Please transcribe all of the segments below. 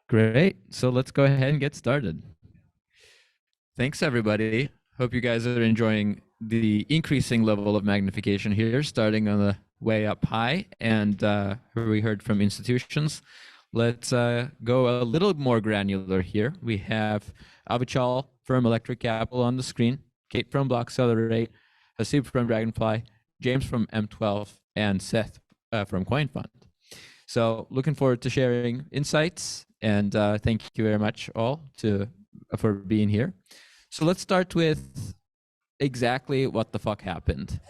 Great. So let's go ahead and get started. Thanks, everybody. Hope you guys are enjoying the increasing level of magnification here, starting on the way up high, and we heard from institutions. Let's go a little more granular here. We have Avichal from Electric Capital on the screen, Kate from Bloccelerate, Haseeb from Dragonfly, James from M12, and Seth from Coinfund. So looking forward to sharing insights, and thank you very much all for being here. So let's start with exactly what the fuck happened.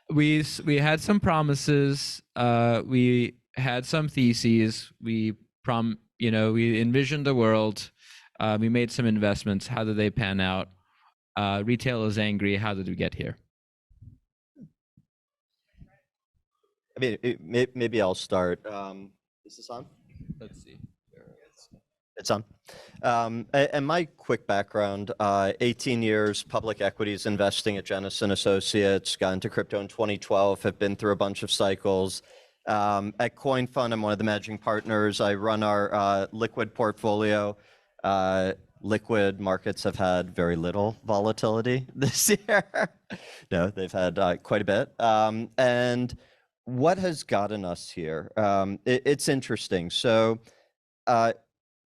We had some promises. We had some theses. We envisioned the world. We made some investments. How did they pan out? Retail is angry. How did we get here? I mean, maybe I'll start. Is this on? Let's see. It's on. And my quick background, 18 years public equities investing at Jennison Associates, got into crypto in 2012, have been through a bunch of cycles. At Coinfund, I'm one of the managing partners. I run our liquid portfolio. Liquid markets have had very little volatility this year. No, they've had quite a bit. And what has gotten us here? It's interesting. So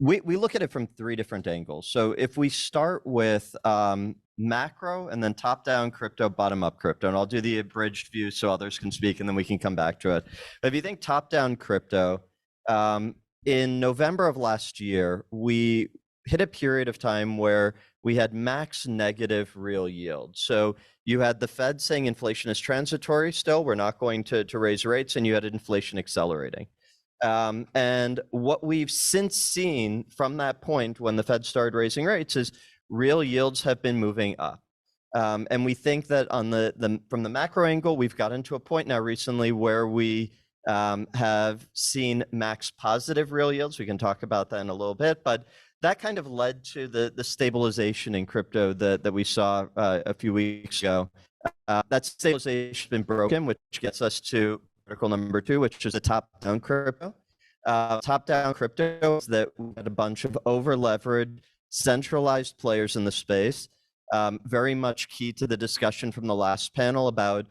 we look at it from three different angles. So if we start with macro and then top-down crypto, bottom-up crypto, and I'll do the abridged view so others can speak and then we can come back to it. But if you think top-down crypto, in November of last year, we hit a period of time where we had max negative real yield. So you had the Fed saying inflation is transitory still, we're not going to raise rates, and you had inflation accelerating. And what we've since seen from that point when the Fed started raising rates is real yields have been moving up. And we think that on from the macro angle, we've gotten to a point now recently where we have seen max positive real yields. We can talk about that in a little bit, but that kind of led to the stabilization in crypto that we saw a few weeks ago. That stabilization has been broken, which gets us to article number 2, which is the top-down crypto. Top-down crypto is that we had a bunch of over-leveraged, centralized players in the space. Very much key to the discussion from the last panel about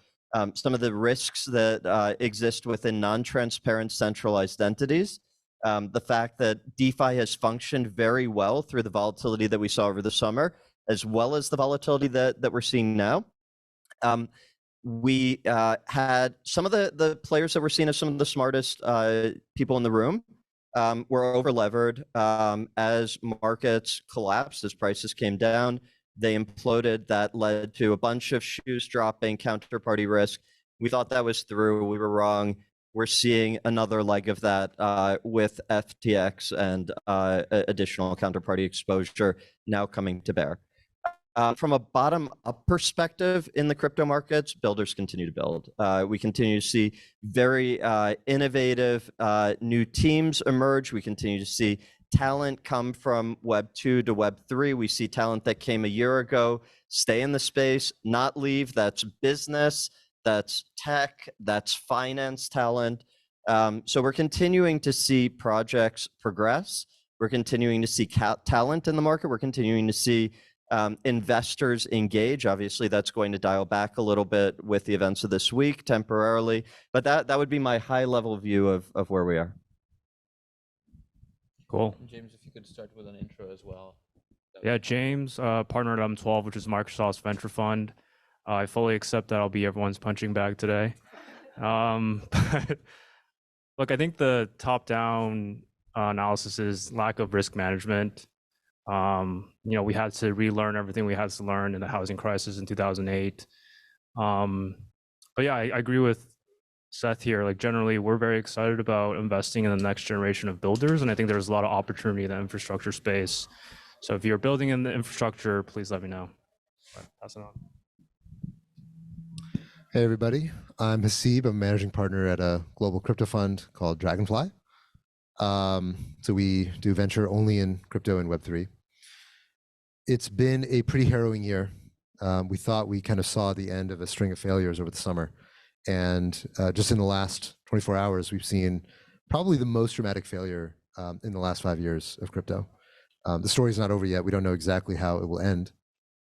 some of the risks that exist within non-transparent centralized entities. The fact that DeFi has functioned very well through the volatility that we saw over the summer, as well as the volatility that we're seeing now. We had some of the players that were seen as some of the smartest people in the room were over-levered. As markets collapsed, as prices came down, they imploded. That led to a bunch of shoes dropping, counterparty risk. We thought that was through. We were wrong. We're seeing another leg of that with FTX and additional counterparty exposure now coming to bear. From a bottom-up perspective in the crypto markets, builders continue to build. We continue to see very innovative new teams emerge. We continue to see talent come from Web2 to Web3. We see talent that came a year ago stay in the space, not leave. That's business, that's tech, that's finance talent. So we're continuing to see projects progress. We're continuing to see talent in the market. We're continuing to see investors engage. Obviously, that's going to dial back a little bit with the events of this week temporarily. But that would be my high-level view of where we are. Cool. And James, if you could start with an intro as well. Yeah, James, partner at M12, which is Microsoft's venture fund. I fully accept that I'll be everyone's punching bag today. But look, I think the top-down analysis is lack of risk management. We had to relearn everything we had to learn in the housing crisis in 2008. But yeah, I agree with Seth here. Like generally, we're very excited about investing in the next generation of builders, and I think there's a lot of opportunity in the infrastructure space. So if you're building in the infrastructure, please let me know. Pass it on. Hey everybody, I'm Haseeb. I'm managing partner at a global crypto fund called Dragonfly. So we do venture only in crypto and Web3. It's been a pretty harrowing year. We thought we kind of saw the end of a string of failures over the summer. And just in the last 24 hours, we've seen probably the most dramatic failure in the last 5 years of crypto. The story's not over yet. We don't know exactly how it will end.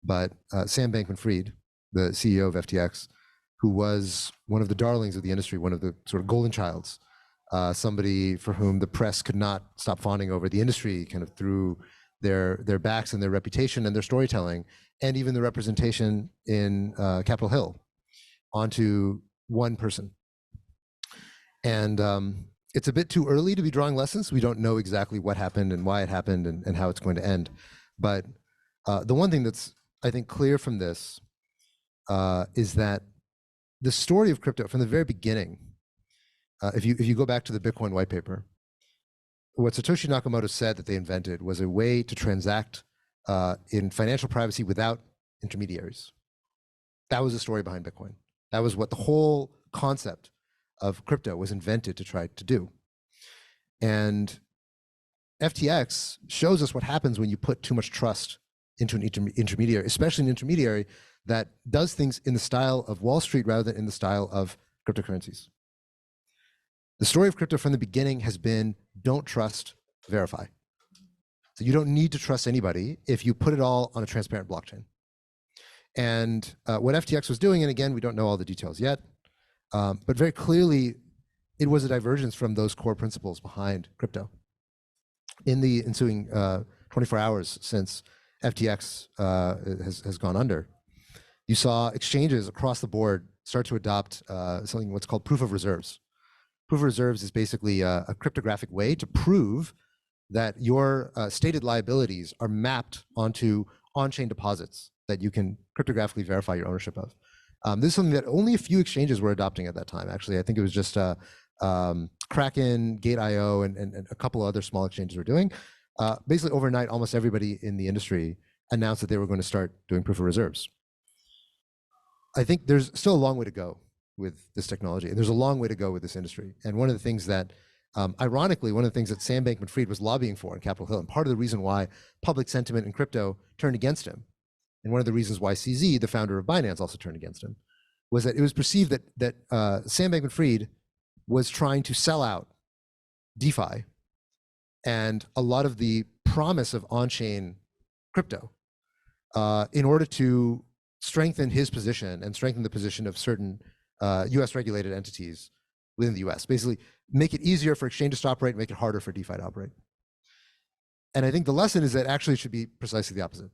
But Sam Bankman-Fried, the CEO of FTX, who was one of the darlings of the industry, one of the sort of golden childs, somebody for whom the press could not stop fawning over, the industry kind of threw their backs and their reputation and their storytelling, and even the representation in Capitol Hill onto one person. And it's a bit too early to be drawing lessons. We don't know exactly what happened and why it happened and how it's going to end. But the one thing that's, I think, clear from this is that the story of crypto from the very beginning, if you go back to the Bitcoin white paper, what Satoshi Nakamoto said that they invented was a way to transact in financial privacy without intermediaries. That was the story behind Bitcoin. That was what the whole concept of crypto was invented to try to do. And FTX shows us what happens when you put too much trust into an intermediary, especially an intermediary that does things in the style of Wall Street rather than in the style of cryptocurrencies. The story of crypto from the beginning has been don't trust, verify. So you don't need to trust anybody if you put it all on a transparent blockchain. And what FTX was doing, and again, we don't know all the details yet, but very clearly it was a divergence from those core principles behind crypto. In the ensuing 24 hours since FTX has gone under, you saw exchanges across the board start to adopt something what's called proof of reserves. Proof of reserves is basically a cryptographic way to prove that your stated liabilities are mapped onto on-chain deposits that you can cryptographically verify your ownership of. This is something that only a few exchanges were adopting at that time. Actually, I think it was just Kraken, Gate.io, and a couple of other small exchanges were doing. Basically, overnight, almost everybody in the industry announced that they were going to start doing proof of reserves. I think there's still a long way to go with this technology, and there's a long way to go with this industry. And one of the things that, ironically, one of the things that Sam Bankman-Fried was lobbying for in Capitol Hill, and part of the reason why public sentiment in crypto turned against him, and one of the reasons why CZ, the founder of Binance, also turned against him, was that it was perceived that Sam Bankman-Fried was trying to sell out DeFi and a lot of the promise of on-chain crypto in order to strengthen his position and strengthen the position of certain US regulated entities within the US. Basically, make it easier for exchanges to operate, make it harder for DeFi to operate. And I think the lesson is that actually it should be precisely the opposite.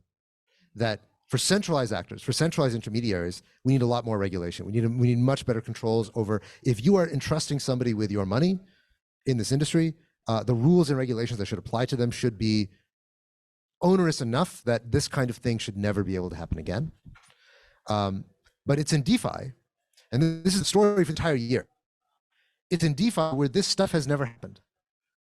That for centralized actors, for centralized intermediaries, we need a lot more regulation. We need much better controls over, if you are entrusting somebody with your money in this industry, the rules and regulations that should apply to them should be onerous enough that this kind of thing should never be able to happen again. But it's in DeFi, and this is the story for the entire year. It's in DeFi where this stuff has never happened.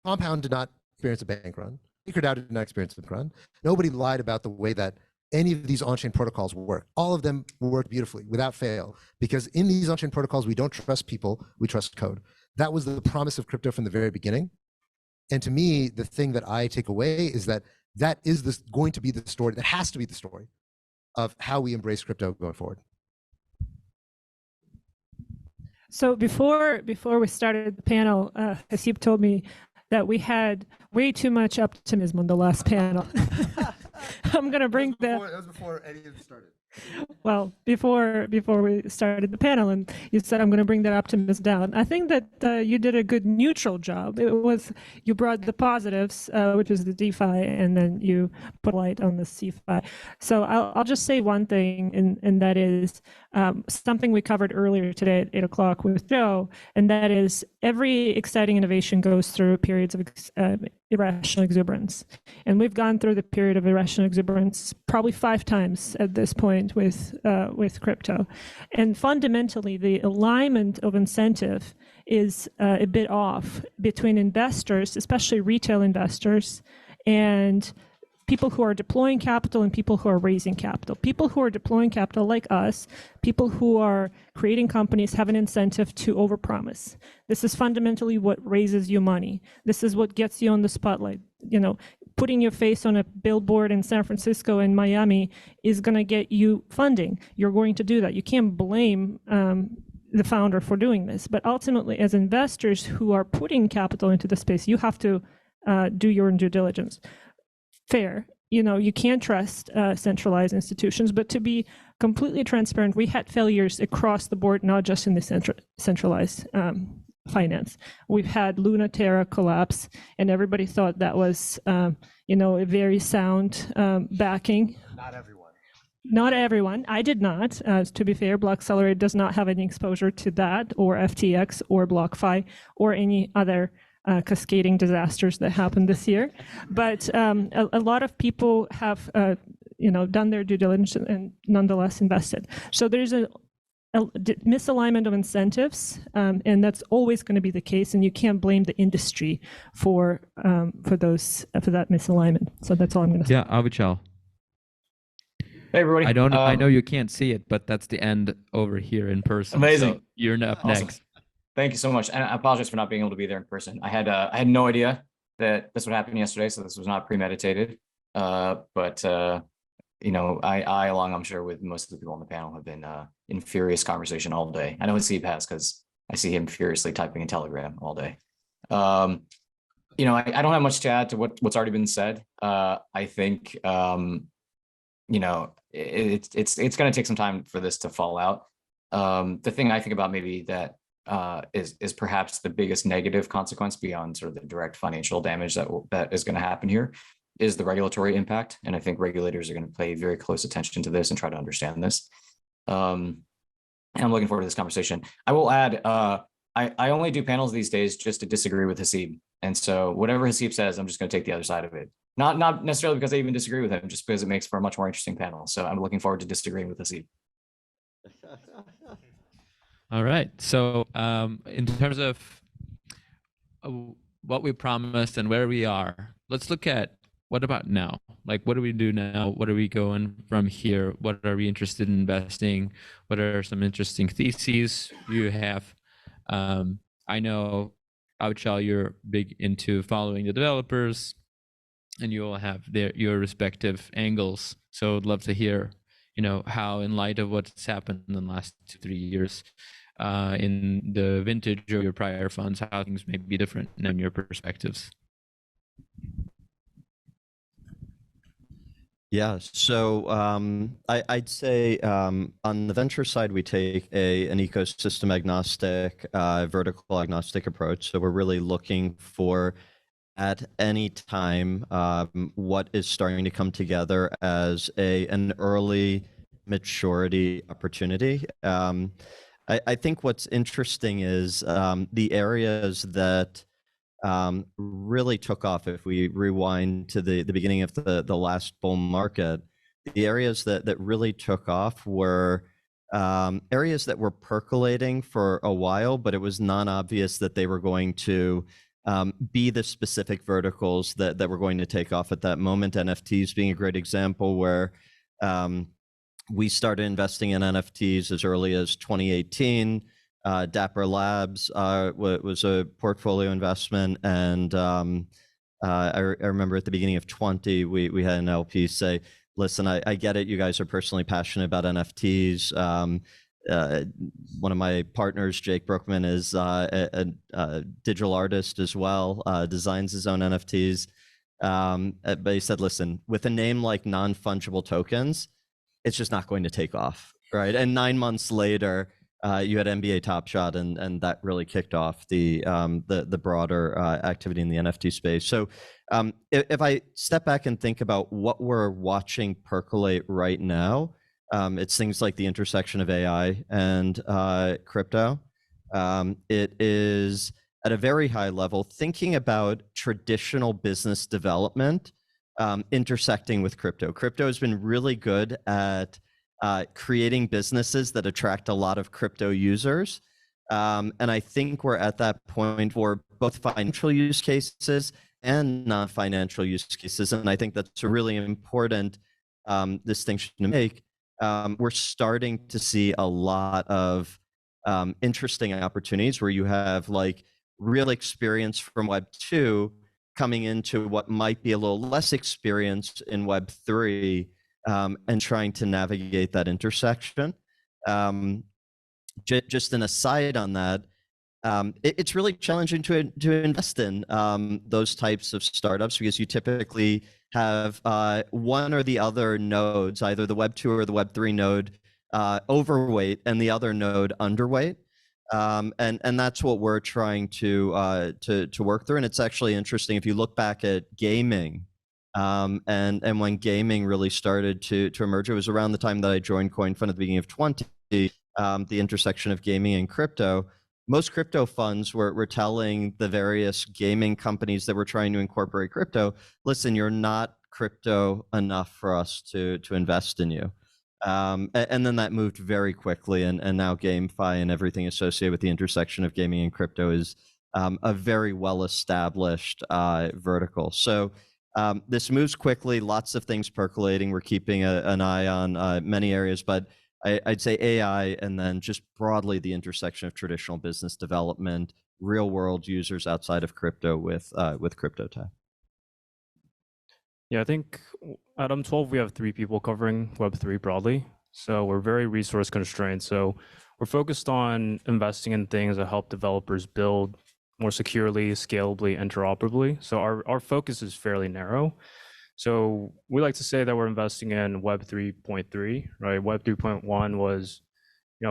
Compound did not experience a bank run. MakerDAO did not experience a bank run. Nobody lied about the way that any of these on-chain protocols work. All of them work beautifully, without fail, because in these on-chain protocols, we don't trust people, we trust code. That was the promise of crypto from the very beginning. And to me, the thing that I take away is that that is going to be the story, that has to be the story of how we embrace crypto going forward. So before we started the panel, Haseeb told me that we had way too much optimism on the last panel. I'm going to bring that was before any of it started. Well, before we started the panel, and you said I'm going to bring that optimism down. I think that you did a good neutral job. It was, you brought the positives, which is the DeFi, and then you put light on the CeFi. So I'll just say one thing, and that is something we covered earlier today at 8 o'clock with Joe, and that is every exciting innovation goes through periods of irrational exuberance. And we've gone through the period of irrational exuberance probably 5 times at this point with crypto. And fundamentally, the alignment of incentive is a bit off between investors, especially retail investors, and people who are deploying capital and people who are raising capital. People who are deploying capital, like us, people who are creating companies, have an incentive to overpromise. This is fundamentally what raises you money. This is what gets you on the spotlight. You know, putting your face on a billboard in San Francisco and Miami is going to get you funding. You're going to do that. You can't blame the founder for doing this. But ultimately, as investors who are putting capital into the space, you have to do your own due diligence. Fair. You can't trust centralized institutions, but to be completely transparent, we had failures across the board, not just in the centralized finance. We've had Luna Terra collapse, and everybody thought that was, a very sound backing. Not everyone. I did not. To be fair, Bloccelerate does not have any exposure to that, or FTX, or BlockFi, or any other cascading disasters that happened this year. But a lot of people have, done their due diligence and nonetheless invested. So there's a misalignment of incentives, and that's always going to be the case. And you can't blame the industry for that misalignment. So that's all I'm going to say. Yeah, Avichal. Hey everybody. I know you can't see it, but that's the end over here in person. Amazing. So you're up Awesome. next. Thank you so much. And I apologize for not being able to be there in person. I had no idea that this would happen yesterday, so this was not premeditated. But I, along I'm sure with most of the people on the panel, have been in furious conversation all day. I know Haseeb has, because I see him furiously typing in Telegram all day. I don't have much to add to what's already been said. I think it's going to take some time for this to fall out. The thing I think about maybe that is perhaps the biggest negative consequence beyond sort of the direct financial damage that is going to happen here is the regulatory impact. And I think regulators are going to pay very close attention to this and try to understand this. And I'm looking forward to this conversation. I will add, I only do panels these days just to disagree with Haseeb. And so whatever Haseeb says, I'm just going to take the other side of it. Not necessarily because I even disagree with him, just because it makes for a much more interesting panel. So I'm looking forward to disagreeing with Haseeb. All right. So in terms of what we promised and where we are, let's look at what about now? Like, what do we do now? What are we going from here? What are we interested in investing? What are some interesting theses you have? I know, Avichal, you're big into following the developers, and you all have your respective angles. So I'd love to hear, how, in light of what's happened in the last 2-3 years, in the vintage of your prior funds, how things may be different in your perspectives. Yeah, so I'd say on the venture side, we take an ecosystem agnostic, vertical agnostic approach. So we're really looking for, at any time, what is starting to come together as an early maturity opportunity. I think what's interesting is the areas that really took off, if we rewind to the beginning of the last bull market, the areas that really took off were areas that were percolating for a while, but it was non-obvious that they were going to be the specific verticals that were going to take off at that moment. NFTs being a great example, where we started investing in NFTs as early as 2018. Dapper Labs was a portfolio investment, and I remember at the beginning of 20, we had an LP say, listen, I get it, you guys are personally passionate about NFTs. One of my partners, Jake Brookman, is a digital artist as well, designs his own NFTs. But he said, listen, with a name like non-fungible tokens, it's just not going to take off, right? And 9 months later, you had NBA Top Shot, and that really kicked off the broader activity in the NFT space. So if I step back and think about what we're watching percolate right now, it's things like the intersection of AI and crypto. It is at a very high level thinking about traditional business development intersecting with crypto. Crypto has been really good at creating businesses that attract a lot of crypto users. And I think we're at that point for both financial use cases and non-financial use cases. And I think that's a really important distinction to make. We're starting to see a lot of interesting opportunities where you have like real experience from Web 2 coming into what might be a little less experience in Web 3, and trying to navigate that intersection. just an aside on that, it's really challenging to invest in those types of startups, because you typically have one or the other nodes, either the Web 2 or the Web 3 node, overweight and the other node underweight. And that's what we're trying to work through. And it's actually interesting if you look back at gaming, and when gaming really started to emerge, it was around the time that I joined Coinfund at the beginning of 20, the intersection of gaming and crypto. Most crypto funds were telling the various gaming companies that were trying to incorporate crypto, listen, you're not crypto enough for us to invest in you. And then that moved very quickly, and now GameFi and everything associated with the intersection of gaming and crypto is a very well-established vertical. So this moves quickly, lots of things percolating. We're keeping an eye on many areas, but I'd say AI, and then just broadly the intersection of traditional business development, real-world users outside of crypto with crypto tech. Yeah, I think at M12 we have 3 people covering Web3 broadly, so we're very resource constrained. So we're focused on investing in things that help developers build more securely, scalably, interoperably. So our focus is fairly narrow. So we like to say that we're investing in Web 3.3, right? Web 3.1 was,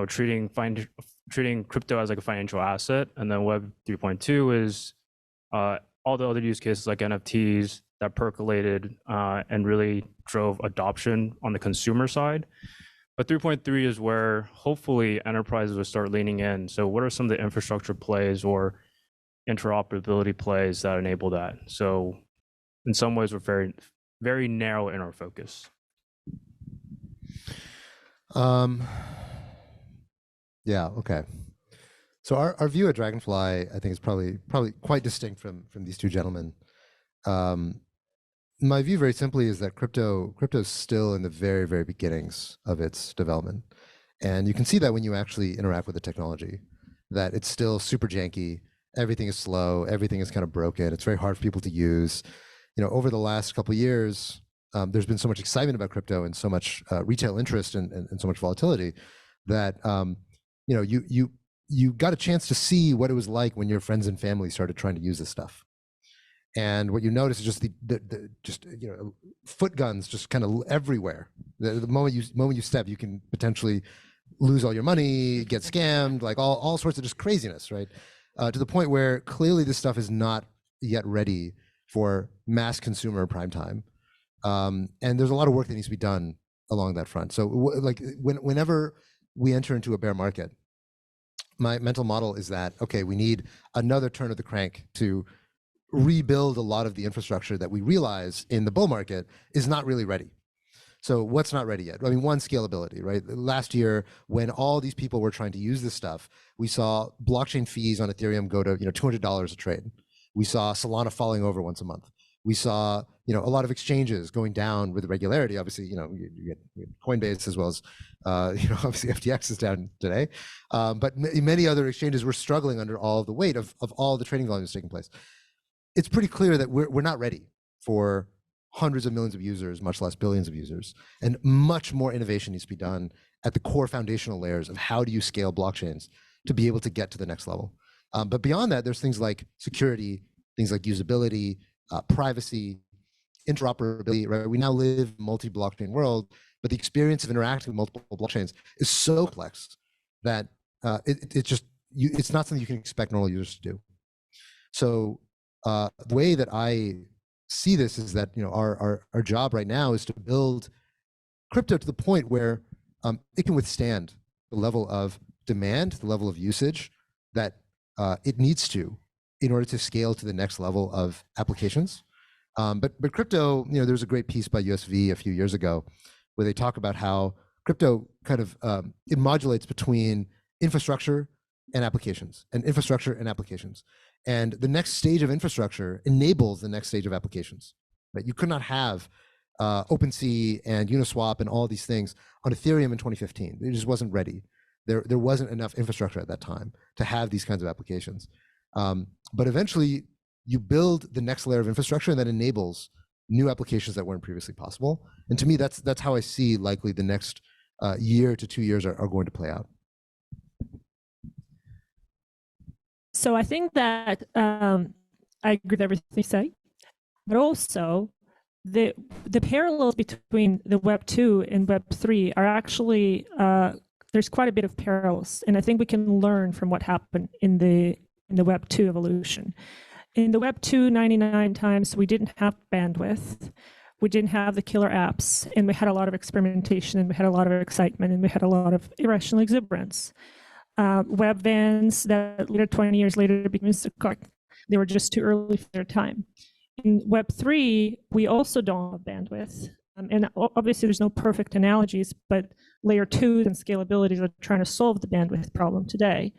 treating crypto as like a financial asset, and then Web 3.2 is all the other use cases like NFTs that percolated and really drove adoption on the consumer side. But 3.3 is where hopefully enterprises will start leaning in. So what are some of the infrastructure plays or interoperability plays that enable that? So in some ways, we're very, very narrow in our focus. Yeah, okay. So our view at Dragonfly, I think, is probably quite distinct from these two gentlemen. My view, very simply, is that crypto is still in the very, very beginnings of its development, and you can see that when you actually interact with the technology, that it's still super janky. Everything is slow. Everything is kind of broken. It's very hard for people to use. Over the last couple of years, there's been so much excitement about crypto and so much retail interest and so much volatility that you got a chance to see what it was like when your friends and family started trying to use this stuff. And what you notice is just the foot guns just kind of everywhere. The moment you step, you can potentially lose all your money, get scammed, like all sorts of just craziness, right? To the point where clearly this stuff is not yet ready for mass consumer prime time. And there's a lot of work that needs to be done along that front. So whenever we enter into a bear market, my mental model is that, okay, we need another turn of the crank to rebuild a lot of the infrastructure that we realize in the bull market is not really ready. So what's not ready yet? I mean, one, scalability, right? Last year, when all these people were trying to use this stuff, we saw blockchain fees on Ethereum go to $200 a trade. We saw Solana falling over once a month. We saw a lot of exchanges going down with regularity. Obviously, you get Coinbase, as well as obviously FTX is down today. But many other exchanges were struggling under all the weight of all the trading volumes taking place. It's pretty clear that we're not ready for hundreds of millions of users, much less billions of users, and much more innovation needs to be done at the core foundational layers of how do you scale blockchains to be able to get to the next level. But beyond that, there's things like security, things like usability, privacy, interoperability, right? We now live in a multi-blockchain world, but the experience of interacting with multiple blockchains is so complex that it's not something you can expect normal users to do. So the way that I see this is that our job right now is to build crypto to the point where it can withstand the level of demand, the level of usage that it needs to in order to scale to the next level of applications. But crypto, there's a great piece by USV a few years ago where they talk about how crypto kind of it modulates between infrastructure and applications, and infrastructure and applications. And the next stage of infrastructure enables the next stage of applications. Right? You could not have OpenSea and Uniswap and all these things on Ethereum in 2015. It just wasn't ready. There wasn't enough infrastructure at that time to have these kinds of applications. But eventually, you build the next layer of infrastructure and that enables new applications that weren't previously possible. And to me, that's how I see likely the next year to 2 years are going to play out. So I think that I agree with everything you say, but also the parallels between the Web 2 and Web 3 are actually there's quite a bit of parallels, and I think we can learn from what happened in the Web 2 evolution. In the Web 2, 99 times we didn't have bandwidth, we didn't have the killer apps, and we had a lot of experimentation, and we had a lot of excitement, and we had a lot of irrational exuberance. Web vans that later, 20 years later, became Instacart. They were just too early for their time. In Web 3, we also don't have bandwidth. And obviously, there's no perfect analogies, but layer 2 and scalabilities are trying to solve the bandwidth problem today.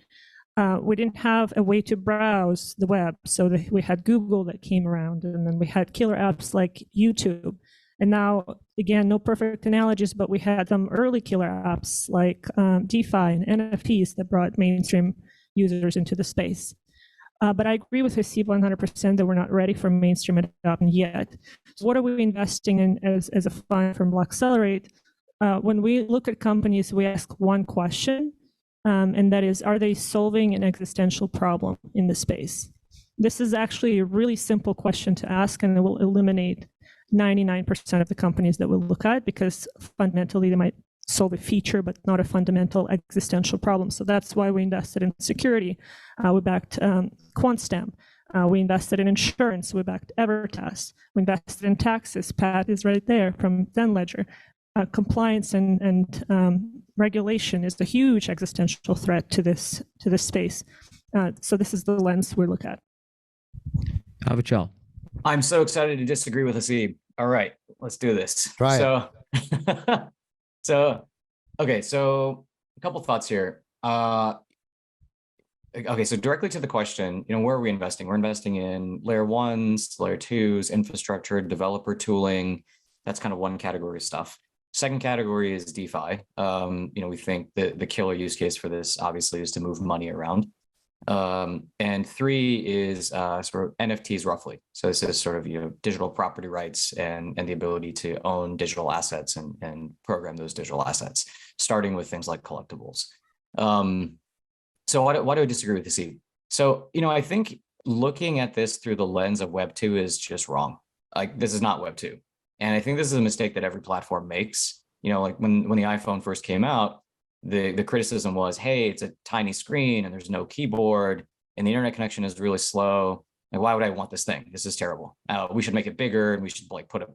We didn't have a way to browse the web, so we had Google that came around, and then we had killer apps like YouTube. And now, again, no perfect analogies, but we had some early killer apps like DeFi and NFTs that brought mainstream users into the space. But I agree with Haseeb 100% that we're not ready for mainstream adoption yet. So what are we investing in as a fund from Bloccelerate? When we look at companies, we ask one question, and that is, are they solving an existential problem in the space? This is actually a really simple question to ask, and it will eliminate 99% of the companies that we'll look at, because fundamentally they might solve a feature but not a fundamental existential problem. So that's why we invested in security. We backed QuantStem. We invested in insurance. We backed Evertas. We invested in taxes. Pat is right there from ZenLedger. Compliance and regulation is a huge existential threat to this space. So this is the lens we look at. Avichal. I'm so excited to disagree with Haseeb. All right, let's do this. Try it. So a couple thoughts here. Okay, so directly to the question, where are we investing? We're investing in layer 1s, layer 2s, infrastructure, developer tooling. That's kind of one category of stuff. Second category is DeFi. We think the killer use case for this obviously is to move money around. And 3 is sort of NFTs roughly. So this is sort of digital property rights and the ability to own digital assets and program those digital assets, starting with things like collectibles. So why do I disagree with Haseeb? So I think looking at this through the lens of Web 2 is just wrong. Like, this is not Web 2, and I think this is a mistake that every platform makes. Like when the iPhone first came out, the criticism was, hey, it's a tiny screen and there's no keyboard and the internet connection is really slow. Like, why would I want this thing? This is terrible. We should make it bigger, and we should put a,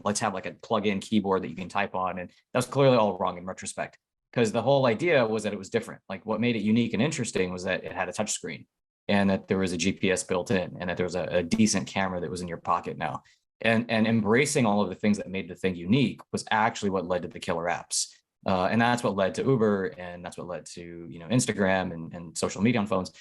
let's have like a plug-in keyboard that you can type on. And that's clearly all wrong in retrospect, because the whole idea was that it was different. Like, what made it unique and interesting was that it had a touch screen, and that there was a GPS built in, and that there was a decent camera that was in your pocket now. And embracing all of the things that made the thing unique was actually what led to the killer apps. And that's what led to Uber, and that's what led to Instagram and social media on phones.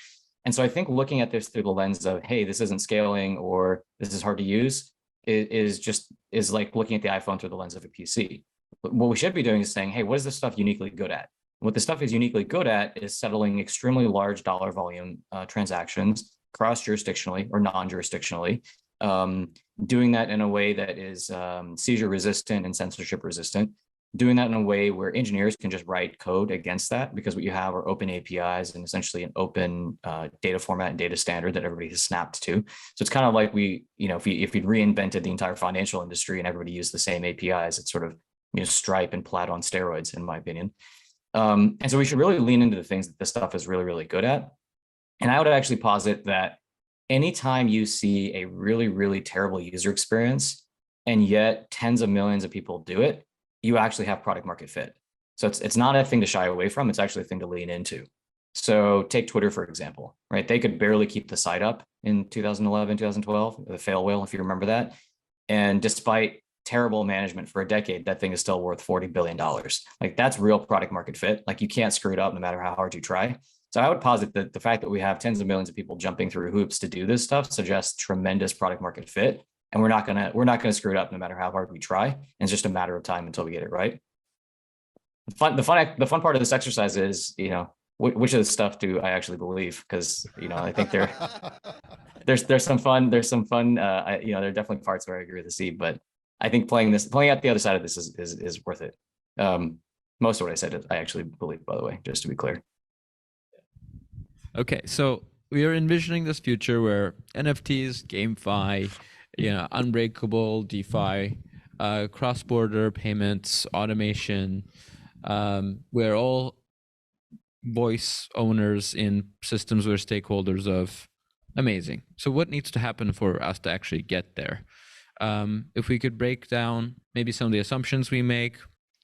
And so I think looking at this through the lens of, hey, this isn't scaling or this is hard to use, is like looking at the iPhone through the lens of a PC. What we should be doing is saying, hey, what is this stuff uniquely good at? What the stuff is uniquely good at is settling extremely large dollar volume transactions cross-jurisdictionally or non-jurisdictionally, doing that in a way that is seizure resistant and censorship resistant, doing that in a way where engineers can just write code against that, because what you have are open APIs and essentially an open data format and data standard that everybody has snapped to. So it's kind of like if we'd reinvented the entire financial industry and everybody used the same APIs, it's sort of Stripe and Plaid on steroids, in my opinion. And so we should really lean into the things that this stuff is really, really good at. And I would actually posit that anytime you see a really, really terrible user experience, and yet tens of millions of people do it, you actually have product market fit. So it's not a thing to shy away from. It's actually a thing to lean into. So take Twitter, for example, right? They could barely keep the site up in 2011, 2012, the fail whale, if you remember that. And despite terrible management for a decade, that thing is still worth $40 billion. Like, that's real product market fit. Like, you can't screw it up no matter how hard you try. So I would posit that the fact that we have tens of millions of people jumping through hoops to do this stuff suggests tremendous product market fit. And we're not gonna screw it up no matter how hard we try. And it's just a matter of time until we get it right. The fun part of this exercise is, which of the stuff do I actually believe? Because I think there's some fun. There are definitely parts where I agree with Haseeb, but I think playing out the other side of this is worth it. Most of what I said, I actually believe, by the way, just to be clear. Okay, so we are envisioning this future where NFTs, GameFi, Unbreakable, DeFi, cross-border payments, automation, we're all voice owners in systems we're stakeholders of. Amazing. So what needs to happen for us to actually get there? If we could break down maybe some of the assumptions we make,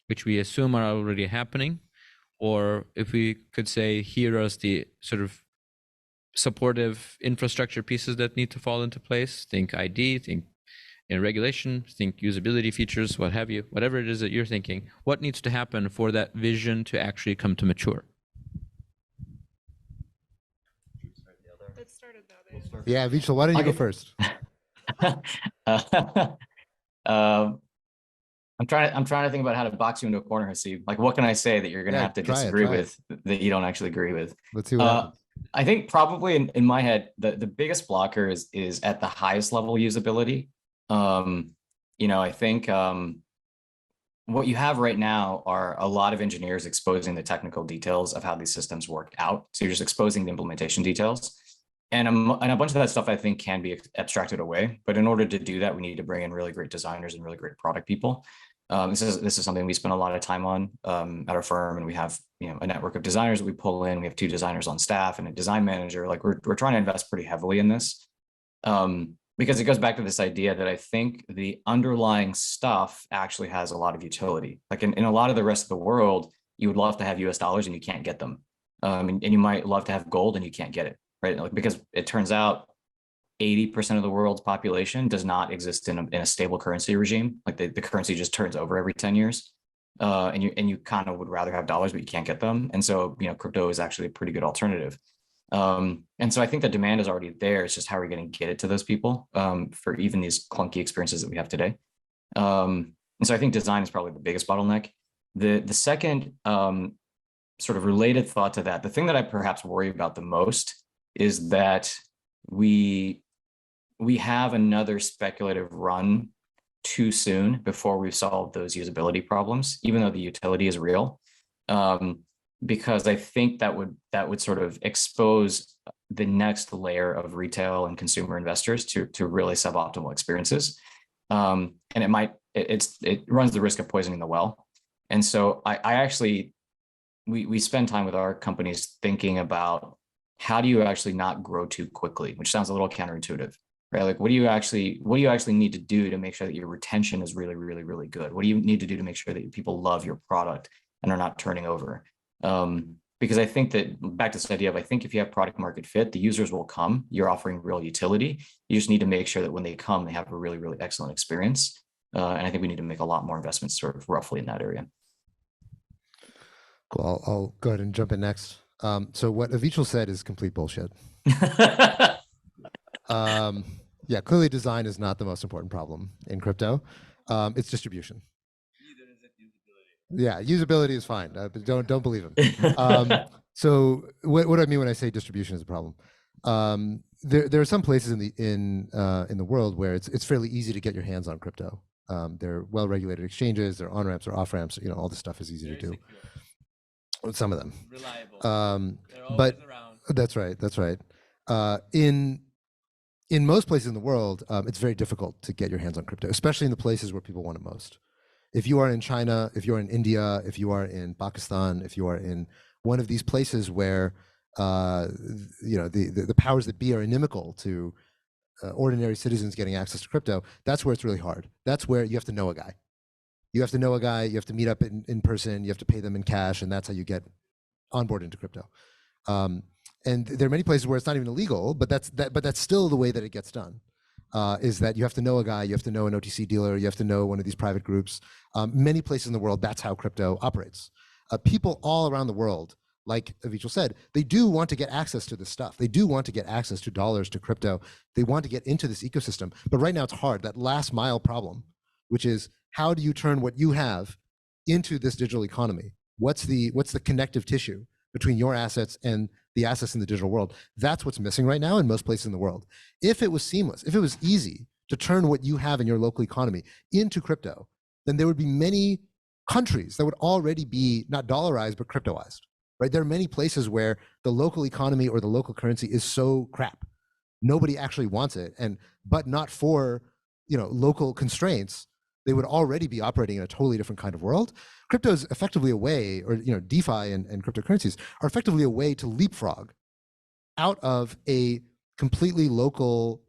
which we assume are already happening, or if we could say, here are the sort of supportive infrastructure pieces that need to fall into place. Think ID, think regulation, think usability features, what have you, whatever it is that you're thinking. What needs to happen for that vision to actually come to mature? Yeah, Avichal, why don't you go first? I'm trying to think about how to box you into a corner, Haseeb. Like, what can I say that you're going to have to disagree with that you don't actually agree with? Let's see what happens. I think probably in my head, the biggest blocker is at the highest level usability. I think what you have right now are a lot of engineers exposing the technical details of how these systems work out. So you're just exposing the implementation details. And a bunch of that stuff, I think, can be abstracted away. But in order to do that, we need to bring in really great designers and really great product people. This is something we spend a lot of time on at our firm, and we have a network of designers that we pull in. We have 2 designers on staff and a design manager. Like we're trying to invest pretty heavily in this because it goes back to this idea that I think the underlying stuff actually has a lot of utility. Like in a lot of the rest of the world, you would love to have US dollars and you can't get them, and you might love to have gold and you can't get it. Right? Like, because it turns out 80% of the world's population does not exist in a stable currency regime. Like the currency just turns over every 10 years. And you kind of would rather have dollars, but you can't get them. And so, crypto is actually a pretty good alternative. And so I think the demand is already there. It's just how we're going to get it to those people for even these clunky experiences that we have today. And so I think design is probably the biggest bottleneck. The second sort of related thought to that, the thing that I perhaps worry about the most is that we have another speculative run too soon before we've solved those usability problems, even though the utility is real. Because I think that would sort of expose the next layer of retail and consumer investors to really suboptimal experiences. And it runs the risk of poisoning the well. And so I actually, we spend time with our companies thinking about how do you actually not grow too quickly, which sounds a little counterintuitive, right? Like, what do you actually need to do to make sure that your retention is really, really, really good? What do you need to do to make sure that people love your product and are not turning over? Because I think that, back to this idea of, I think if you have product market fit, the users will come. You're offering real utility. You just need to make sure that when they come, they have a really, really excellent experience. And I think we need to make a lot more investments sort of roughly in that area. Cool. I'll go ahead and jump in next. So what Avichal said is complete bullshit. Yeah, clearly design is not the most important problem in crypto. It's distribution. Neither is it usability. Yeah, usability is fine, but don't believe him. So what do I mean when I say distribution is a problem? There are some places in the world where it's fairly easy to get your hands on crypto. They're well-regulated exchanges, they're on-ramps or off-ramps. All this stuff is easy to do. Secure. Some of them. Reliable. They're always around. That's right. In most places in the world, it's very difficult to get your hands on crypto, especially in the places where people want it most. If you are in China, if you're in India, if you are in Pakistan, if you are in one of these places where the powers that be are inimical to ordinary citizens getting access to crypto, that's where it's really hard. That's where you have to know a guy. You have to know a guy, you have to meet up in person, you have to pay them in cash, and that's how you get onboard into crypto. And there are many places where it's not even illegal, but that's still the way that it gets done. Is that you have to know a guy, you have to know an OTC dealer, you have to know one of these private groups. Many places in the world, that's how crypto operates. People all around the world, like Avichal said, they do want to get access to this stuff. They do want to get access to dollars, to crypto. They want to get into this ecosystem. But right now it's hard, that last mile problem, which is how do you turn what you have into this digital economy? What's the connective tissue between your assets and the assets in the digital world? That's what's missing right now in most places in the world. If it was seamless, if it was easy to turn what you have in your local economy into crypto, then there would be many countries that would already be not dollarized, but cryptoized. right? There are many places where the local economy or the local currency is so crap, nobody actually wants it, but not for local constraints, they would already be operating in a totally different kind of world. Crypto is effectively a way, or DeFi and cryptocurrencies are effectively a way to leapfrog out of a completely local,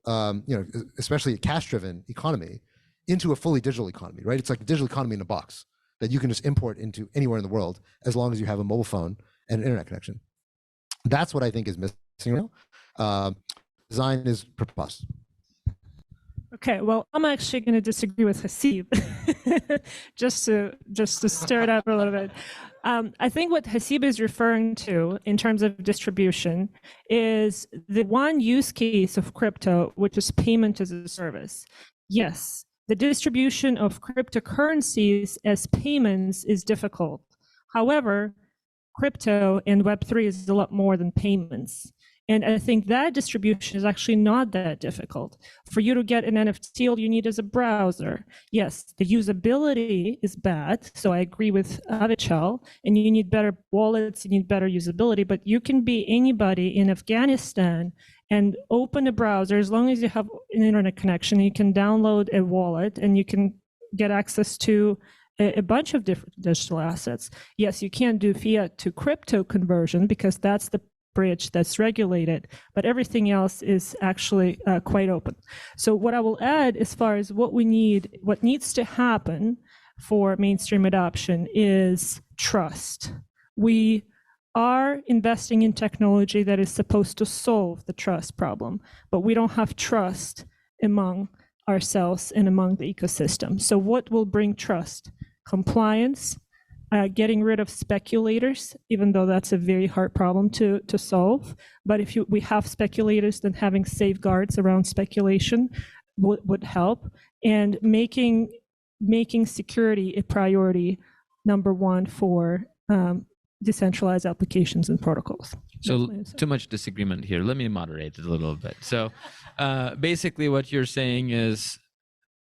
especially a cash-driven economy, into a fully digital economy, right? It's like a digital economy in a box that you can just import into anywhere in the world as long as you have a mobile phone and an internet connection. That's what I think is missing right now. Design is purpose. Okay, well, I'm actually going to disagree with Haseeb, just to stir it up a little bit. I think what Haseeb is referring to in terms of distribution is the one use case of crypto, which is payment as a service. Yes, the distribution of cryptocurrencies as payments is difficult. However, crypto and Web3 is a lot more than payments. And I think that distribution is actually not that difficult. For you to get an NFT, all you need is a browser. Yes, the usability is bad, so I agree with Avichal, and you need better wallets, you need better usability, but you can be anybody in Afghanistan and open a browser as long as you have an internet connection. You can download a wallet and you can get access to a bunch of different digital assets. Yes, you can't do fiat to crypto conversion because that's the bridge that's regulated, but everything else is actually quite open. So what I will add as far as what needs to happen for mainstream adoption is trust. We are investing in technology that is supposed to solve the trust problem, but we don't have trust among ourselves and among the ecosystem. So what will bring trust? Compliance, getting rid of speculators, even though that's a very hard problem to solve. But if we have speculators, then having safeguards around speculation would help. And making security a priority, number one, for decentralized applications and protocols. So too much disagreement here. Let me moderate it a little bit. So basically what you're saying is,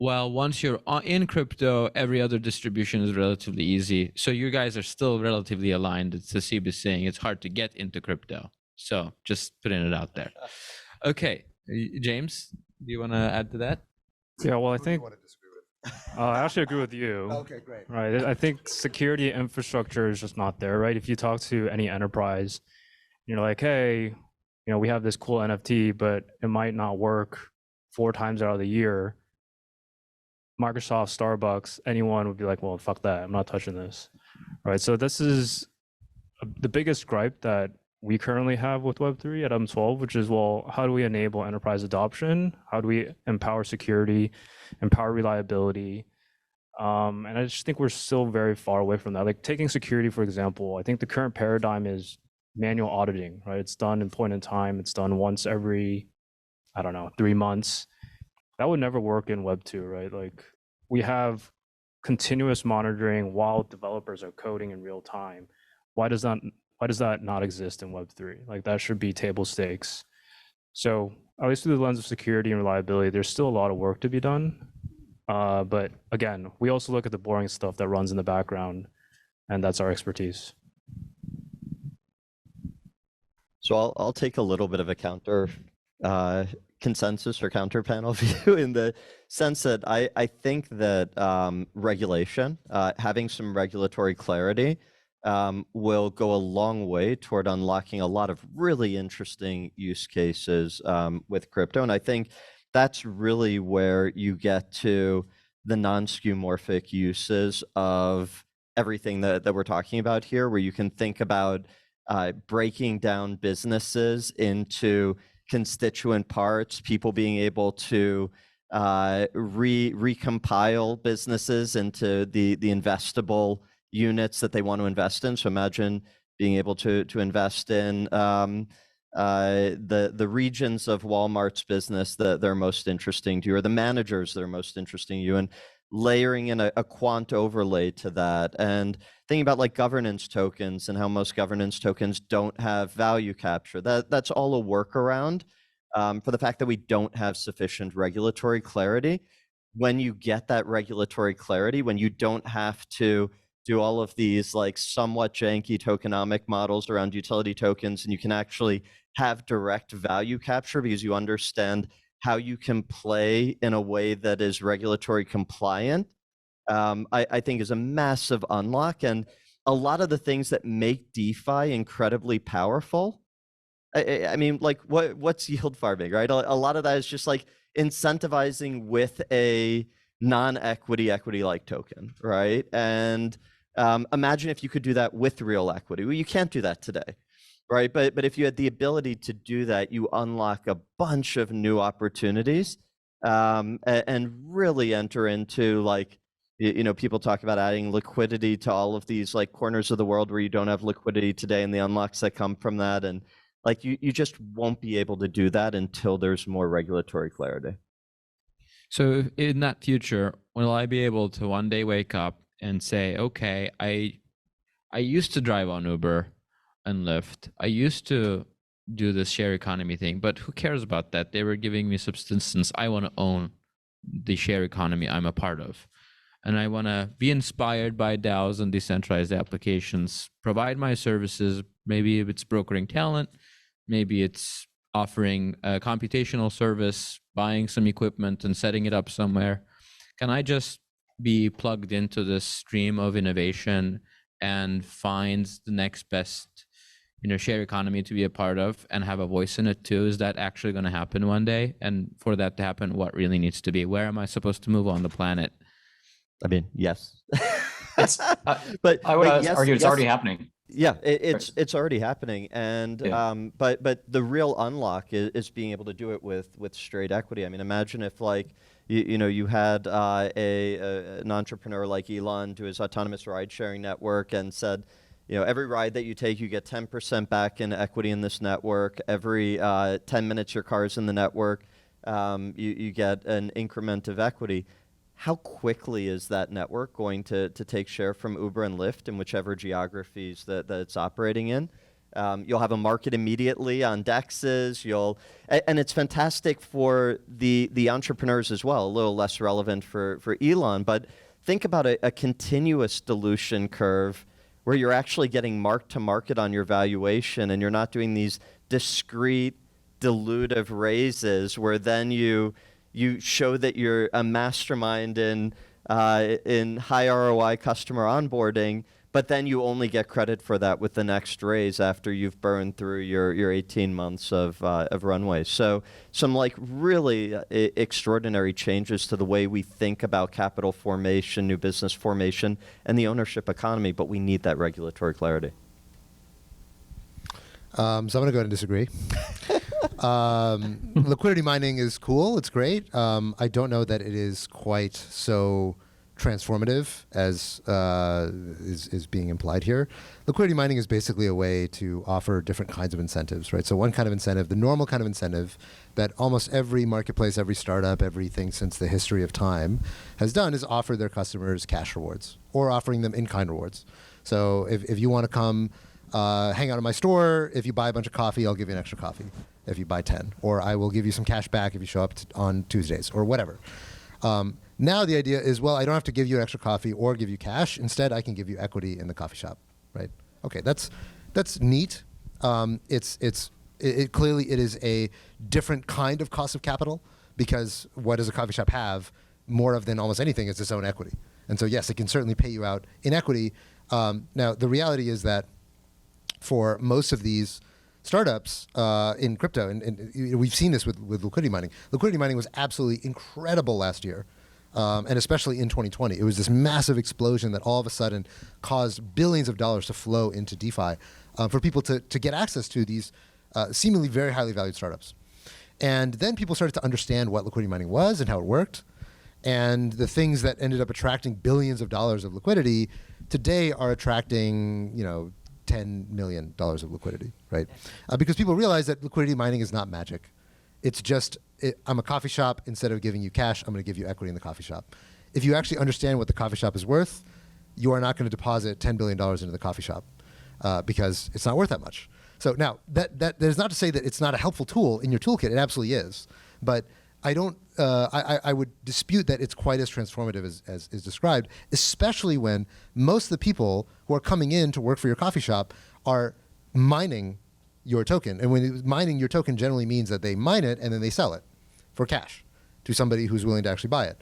well, once you're in crypto, every other distribution is relatively easy. So you guys are still relatively aligned. It's Haseeb is saying it's hard to get into crypto. So just putting it out there. Okay, James, do you want to add to that? Yeah, well, I think I actually agree with you. Okay, great. Right, I think security infrastructure is just not there, right? If you talk to any enterprise, you're like, hey, we have this cool NFT, but it might not work 4 times out of the year. Microsoft, Starbucks, anyone would be like, well, fuck that, I'm not touching this, right? So this is the biggest gripe that we currently have with Web3 at M12, which is, well, how do we enable enterprise adoption? How do we empower security, empower reliability? And I just think we're still very far away from that. Like taking security, for example, I think the current paradigm is manual auditing, right? It's done in point in time. It's done once every, 3 months. That would never work in Web2, right? Like we have continuous monitoring while developers are coding in real time. Why does that not exist in Web3? Like that should be table stakes. So at least through the lens of security and reliability, there's still a lot of work to be done. But again, we also look at the boring stuff that runs in the background, and that's our expertise. So I'll take a little bit of a counter consensus or counter panel view in the sense that I think that regulation, having some regulatory clarity, will go a long way toward unlocking a lot of really interesting use cases with crypto. And I think that's really where you get to the non-skeuomorphic uses of everything that we're talking about here, where you can think about breaking down businesses into constituent parts, people being able to recompile businesses into the investable units that they want to invest in. So imagine being able to invest in the regions of Walmart's business that are most interesting to you, or the managers that are most interesting to you, and layering in a quant overlay to that, and thinking about like governance tokens and how most governance tokens don't have value capture. That's all a workaround for the fact that we don't have sufficient regulatory clarity. When you get that regulatory clarity, when you don't have to do all of these like somewhat janky tokenomic models around utility tokens, and you can actually have direct value capture because you understand how you can play in a way that is regulatory compliant, I think is a massive unlock. And a lot of the things that make DeFi incredibly powerful, I mean, like what's yield farming, right? A lot of that is just like incentivizing with a non-equity equity-like token, right? And imagine if you could do that with real equity. Well, you can't do that today, right? But if you had the ability to do that, you unlock a bunch of new opportunities, and really enter into, like, you know, people talk about adding liquidity to all of these like corners of the world where you don't have liquidity today, and the unlocks that come from that. And like you just won't be able to do that until there's more regulatory clarity. So in that future, will I be able to one day wake up and say, okay, I used to drive on Uber and Lyft. I used to do this share economy thing, but who cares about that? They were giving me subsistence. I want to own the share economy I'm a part of. And I want to be inspired by DAOs and decentralized applications, provide my services. Maybe if it's brokering talent, maybe it's offering a computational service, buying some equipment and setting it up somewhere. Can I just be plugged into this stream of innovation and find the next best, you know, share economy to be a part of and have a voice in it too? Is that actually going to happen one day? And for that to happen, what really needs to be? Where am I supposed to move on the planet? I mean, yes. But I would argue it's already happening. Yeah, it's already happening, and Yeah. But the real unlock is being able to do it with straight equity. I mean, imagine if like you know you had an entrepreneur like Elon do his autonomous ride sharing network and said, you know, every ride that you take, you get 10% back in equity in this network. Every 10 minutes your car's in the network, you get an increment of equity. How quickly is that network going to take share from Uber and Lyft in whichever geographies that it's operating in? You'll have a market immediately on DEXs. And it's fantastic for the entrepreneurs as well. A little less relevant for Elon, but think about a continuous dilution curve where you're actually getting mark to market on your valuation, and you're not doing these discrete dilutive raises where then you show that you're a mastermind in high ROI customer onboarding, but then you only get credit for that with the next raise after you've burned through your 18 months of runway. So some like really extraordinary changes to the way we think about capital formation, new business formation, and the ownership economy, but we need that regulatory clarity. So I'm going to go ahead and disagree. Liquidity mining is cool. It's great. I don't know that it is quite so transformative as is being implied here. Liquidity mining is basically a way to offer different kinds of incentives, right? So one kind of incentive, the normal kind of incentive that almost every marketplace, every startup, everything since the history of time has done is offer their customers cash rewards or offering them in-kind rewards. So if you want to come hang out in my store, if you buy a bunch of coffee, I'll give you an extra coffee if you buy 10. Or I will give you some cash back if you show up on Tuesdays or whatever. Now the idea is, well, I don't have to give you an extra coffee or give you cash. Instead, I can give you equity in the coffee shop, right? Okay, that's neat. It clearly it is a different kind of cost of capital, because what does a coffee shop have more of than almost anything is its own equity. And so yes, it can certainly pay you out in equity. Now the reality is that for most of these startups in crypto, and we've seen this with liquidity mining. Liquidity mining was absolutely incredible last year, and especially in 2020. It was this massive explosion that all of a sudden caused billions of dollars to flow into DeFi for people to get access to these seemingly very highly valued startups. And then people started to understand what liquidity mining was and how it worked. And the things that ended up attracting billions of dollars of liquidity today are attracting, you know, $10 million of liquidity, right? Because people realize that liquidity mining is not magic. It's just, I'm a coffee shop. Instead of giving you cash, I'm going to give you equity in the coffee shop. If you actually understand what the coffee shop is worth, you are not going to deposit $10 billion into the coffee shop because it's not worth that much. So now, that is not to say that it's not a helpful tool in your toolkit. It absolutely is. But I don't. I would dispute that it's quite as transformative as is described, especially when most of the people who are coming in to work for your coffee shop are mining your token. And when mining your token generally means that they mine it and then they sell it for cash to somebody who's willing to actually buy it.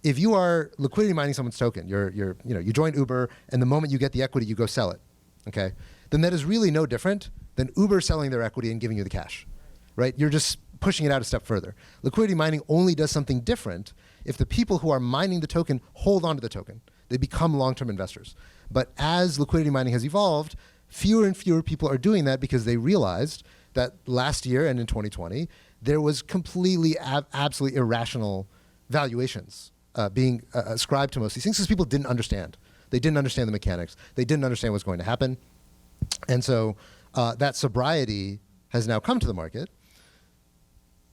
If you are liquidity mining someone's token, you join Uber, and the moment you get the equity, you go sell it. Okay, then that is really no different than Uber selling their equity and giving you the cash, right? You're just pushing it out a step further. Liquidity mining only does something different if the people who are mining the token hold on to the token. They become long-term investors. But as liquidity mining has evolved, fewer and fewer people are doing that because they realized that last year and in 2020, there was completely, absolutely irrational valuations being ascribed to most of these things because people didn't understand. They didn't understand the mechanics. They didn't understand what's going to happen. And so that sobriety has now come to the market.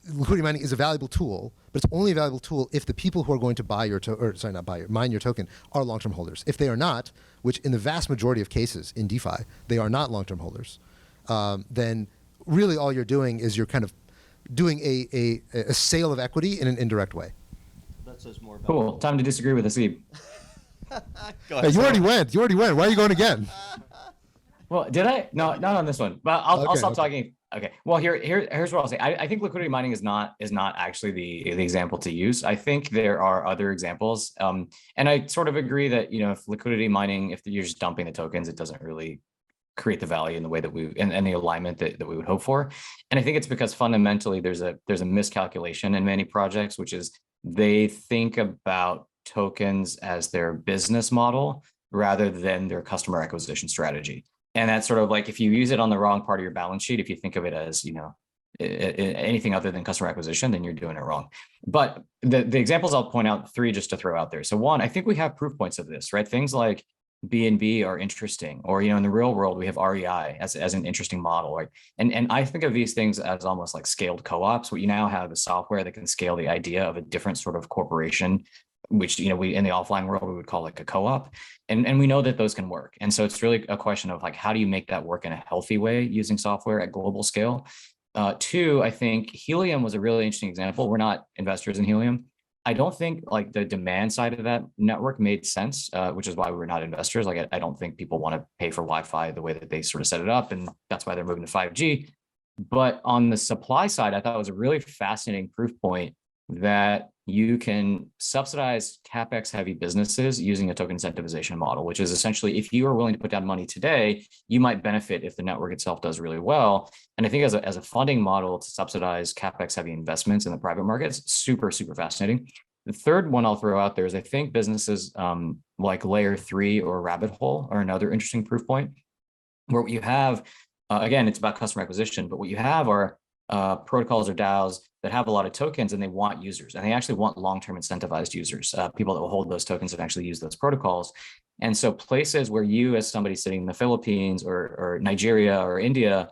Liquidity mining is a valuable tool, but it's only a valuable tool if the people who are going to mine your token are long-term holders. If they are not, which in the vast majority of cases in DeFi, they are not long-term holders, then really all you're doing is you're kind of doing a sale of equity in an indirect way. That says more about Cool. Time to disagree with Haseeb. Go ahead. You already went. Why are you going again? Well, did I? No, not on this one. But I'll Okay, stop okay. talking. Okay. Well, here's what I'll say. I think liquidity mining is not actually the example to use. I think there are other examples. And I sort of agree that, if liquidity mining, if you're just dumping the tokens, it doesn't really create the value in the way that and the alignment that we would hope for. And I think it's because fundamentally there's a miscalculation in many projects, which is they think about tokens as their business model rather than their customer acquisition strategy. And that's sort of like, if you use it on the wrong part of your balance sheet, if you think of it as, anything other than customer acquisition, then you're doing it wrong. But the examples I'll point out, 3 just to throw out there. So 1, I think we have proof points of this, right? Things like B&B are interesting, or, in the real world, we have REI as an interesting model, right? And I think of these things as almost like scaled co-ops, where you now have a software that can scale the idea of a different sort of corporation, which, we in the offline world, we would call like a co-op. And we know that those can work. And so it's really a question of like, how do you make that work in a healthy way using software at global scale? 2, I think Helium was a really interesting example. We're not investors in Helium. I don't think like the demand side of that network made sense, which is why we're not investors. Like, I don't think people want to pay for Wi-Fi the way that they sort of set it up. And that's why they're moving to 5G. But on the supply side, I thought it was a really fascinating proof point that you can subsidize capex heavy businesses using a token incentivization model, which is essentially, if you are willing to put down money today, you might benefit if the network itself does really well. And I think as a funding model to subsidize capex heavy investments in the private markets, super, super fascinating. The third one I'll throw out there is I think businesses like Layer 3 or Rabbit Hole are another interesting proof point, where what you have, again, it's about customer acquisition, but what you have are protocols or DAOs that have a lot of tokens, and they want users, and they actually want long-term incentivized users, people that will hold those tokens and actually use those protocols. And so places where you, as somebody sitting in the Philippines or Nigeria or India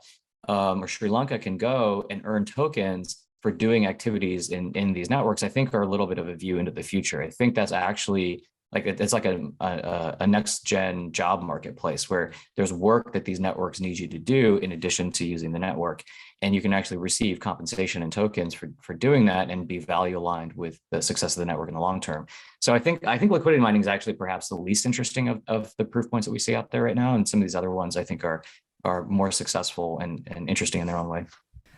or Sri Lanka, can go and earn tokens for doing activities in these networks, I think are a little bit of a view into the future. I think that's actually like, it's like a next gen job marketplace where there's work that these networks need you to do in addition to using the network. And you can actually receive compensation and tokens for doing that and be value aligned with the success of the network in the long term. So I think liquidity mining is actually perhaps the least interesting of the proof points that we see out there right now. And some of these other ones I think are more successful and interesting in their own way.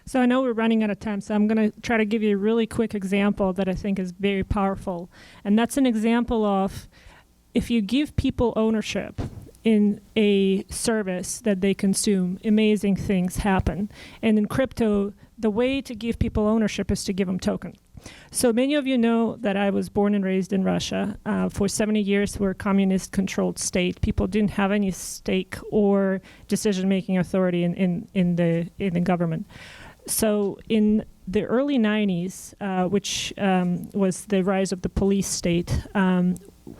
So I know we're running out of time, so I'm going to try to give you a really quick example that I think is very powerful. And that's an example of, if you give people ownership in a service that they consume, amazing things happen. And in crypto, the way to give people ownership is to give them token. So many of you know that I was born and raised in Russia. For 70 years, we're a communist-controlled state. People didn't have any stake or decision-making authority in the government. So in the early 90s, which was the rise of the police state,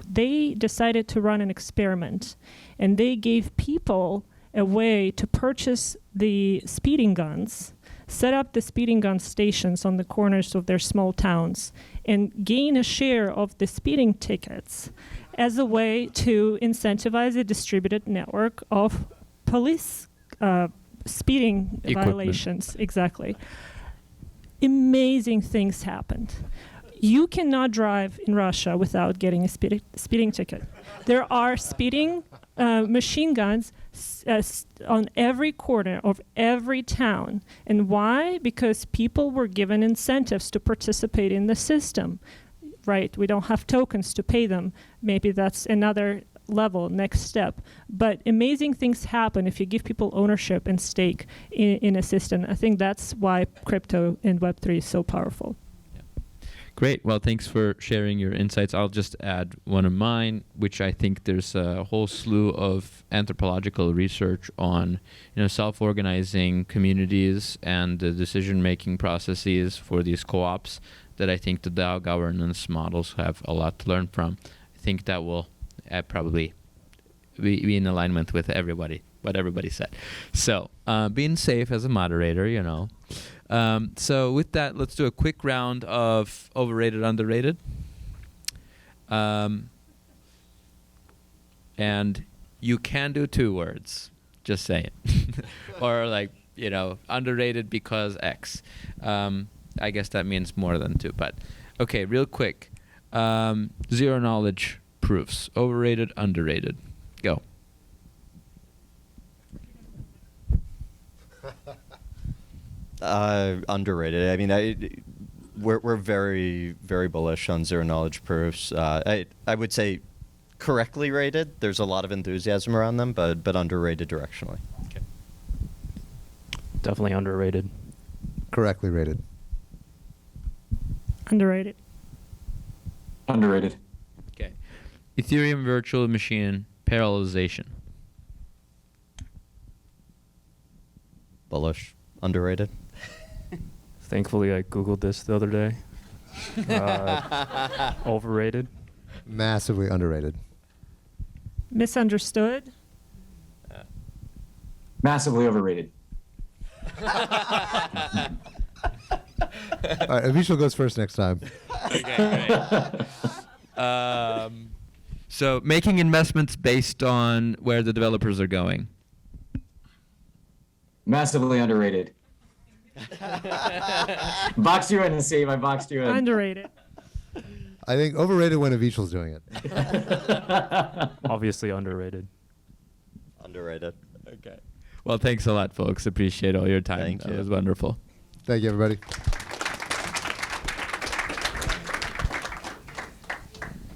they decided to run an experiment, and they gave people a way to purchase the speeding guns, set up the speeding gun stations on the corners of their small towns, and gain a share of the speeding tickets as a way to incentivize a distributed network of police speeding Equipment. violations. Exactly. amazing things happened. You cannot drive in Russia without getting a speeding ticket. There are speeding machine guns on every corner of every town. And why? Because people were given incentives to participate in the system, right? We don't have tokens to pay them. Maybe that's another level, next step. But amazing things happen if you give people ownership and stake in a system. I think that's why crypto and Web3 is so powerful. Great. Well, thanks for sharing your insights. I'll just add one of mine, which I think there's a whole slew of anthropological research on, self-organizing communities and the decision-making processes for these co-ops that I think the DAO governance models have a lot to learn from. I think that will probably be in alignment with what everybody said. So, being safe as a moderator, So with that, let's do a quick round of overrated, underrated. And you can do 2 words, just say it. Or underrated because X. I guess that means more than 2, but okay, real quick. Zero knowledge proofs, overrated, underrated. Go. Underrated. I mean, we're very, very bullish on zero knowledge proofs. I would say correctly rated. There's a lot of enthusiasm around them, but underrated directionally. Okay. Definitely underrated. Correctly rated. Underrated. Underrated. Okay. Ethereum virtual machine parallelization. Bullish. Underrated. Thankfully, I Googled this the other day. Overrated. Massively underrated. Misunderstood. Massively overrated. All right, Avichal goes first next time. Okay, great. So making investments based on where the developers are going. Massively underrated. Boxed you in, Haseeb. I boxed you in. Underrated. I think overrated when Avichal's doing it. Obviously underrated. Underrated. Okay. Well, thanks a lot, folks. Appreciate all your time. Thank That you. was wonderful. Thank you, everybody.